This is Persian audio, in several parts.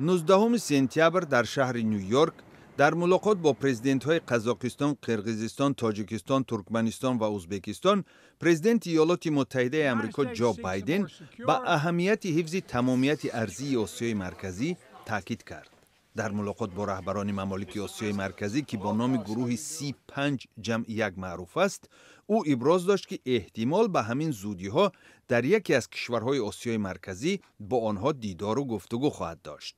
19 سپتامبر در شهر نیویورک در ملاقات با پرزیدنت‌های قزاقستان، قرقیزستان، تاجیکستان، ترکمنستان و ازبکستان، پرزیدنت ایالات متحده آمریکا جو بایدن با اهمیت حفظ تمامیت ارضی آسیای مرکزی تاکید کرد. در ملاقات با رهبران ممالک آسیای مرکزی که با نام گروه C5-1 معروف است، او ابراز داشت که احتمال به همین زودی‌ها در یکی از کشورهای آسیای مرکزی با آنها دیدار و گفتگو خواهد داشت.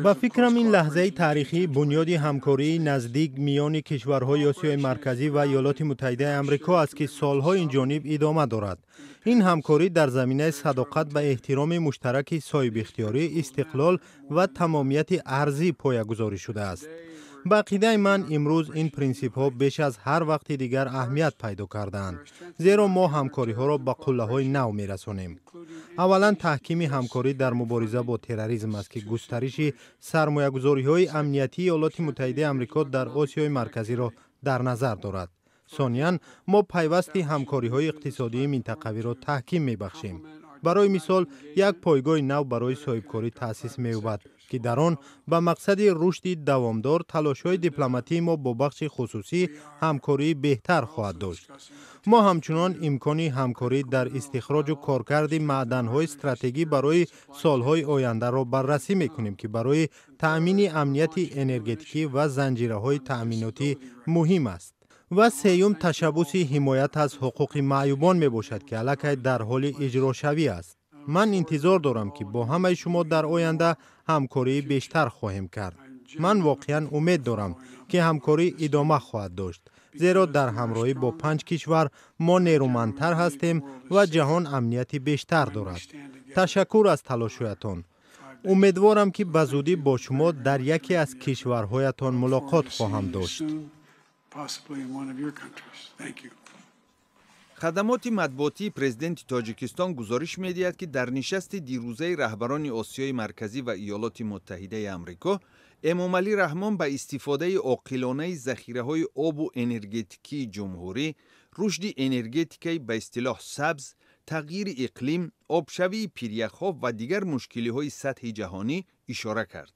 با فکرم این لحظه تاریخی بنیادی همکاری نزدیک میان کشورهای آسیای مرکزی و ایالات متحده آمریکا است که سالها این جانب ادامه دارد. این همکاری در زمینه صداقت و احترام مشترک صاحب اختیاری، استقلال و تمامیت ارضی پایه‌گذاری شده است. به عقیده من امروز این پرینسیپ ها بیش از هر وقت دیگر اهمیت پیدا کردند، زیرا ما همکاری ها را به قله های نو می رسانیم. اولا تحکیم همکاری در مبارزه با تروریسم است که گسترش سرمایه گذاری های امنیتی ایالات متحده آمریکا در آسیای مرکزی را در نظر دارد. ثانیاً ما پیوسته همکاری های اقتصادی منطقوی را تحکیم می بخشیم. برای مثال یک پایگاه نو برای صاحبکاری تأسیس می‌یابد که در آن به مقصد رشد دوامدار تلاش‌های دیپلماتی ما با بخش خصوصی همکاری بهتر خواهد داشت. ما همچنان امکان همکاری در استخراج و کارکرد معدن‌های استراتژیکی برای سال‌های آینده را بررسی می‌کنیم که برای تأمین امنیت انرژتیکی و زنجیره‌های تأمیناتی مهم است. و سیوم تشبث حمایت از حقوق معیوبان می باشد که الکی در حال اجرا شوی است. من انتظار دارم که با همه شما در آینده همکاری بیشتر خواهیم کرد. من واقعا امید دارم که همکاری ادامه خواهد داشت، زیرا در همراهی با 5 کشور ما نیرومندتر هستیم و جهان امنیتی بیشتر دارد. تشکر از تلاش‌هایتان. امیدوارم که به زودی با شما در یکی از کشورهایتان ملاقات خواهم داشت. خدمات مطبوعاتی پرزیدنت تاجیکستان گزارش می‌دهد که در نشست دیروزه رهبران آسیای مرکزی و ایالات متحده آمریکا، امامعلی رحمان به استفاده عاقلانه ذخیره‌های آب و انرژتیکی جمهوری، رشد انرژتیکی به اصطلاح سبز، تغییر اقلیم، آبشوی پیریخ‌ها و دیگر مشکل‌های سطحی جهانی اشاره کرد.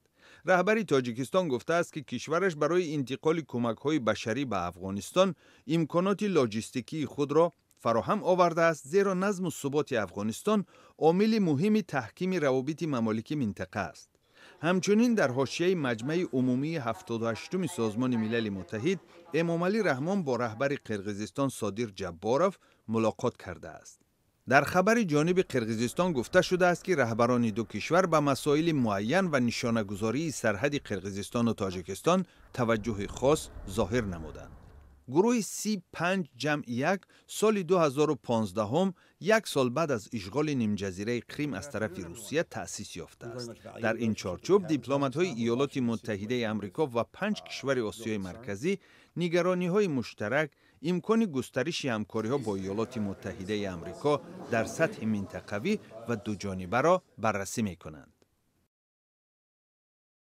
رهبر تاجیکستان گفته است که کشورش برای انتقال کمک‌های بشری به افغانستان امکانات لاجستیکی خود را فراهم آورده است، زیرا نظم و ثبات افغانستان عامل مهم تحکیم روابط ممالک منطقه است. همچنین در حاشیه مجمع عمومی 78 سازمان ملل متحد، امامعلی رحمان با رهبر قرقیزستان صادق جباروف ملاقات کرده است. در خبر جانب قرقیزستان گفته شده است که رهبران دو کشور به مسائل معین و نشانه‌گذاری سرحد قرقیزستان و تاجیکستان توجه خاص ظاهر نمودند. گروه C5-1 سال 2015 یک سال بعد از اشغال نیمجزیره کریم از طرف روسیه تأسیس یافته است. در این چارچوب دیپلمات‌های ایالات متحده آمریکا و 5 کشور آسیای مرکزی نگرانی‌های مشترک امکان گسترش همکاری‌ها با ایالات متحده آمریکا در سطح منطقوی و دوجانبه را بررسی می‌کنند.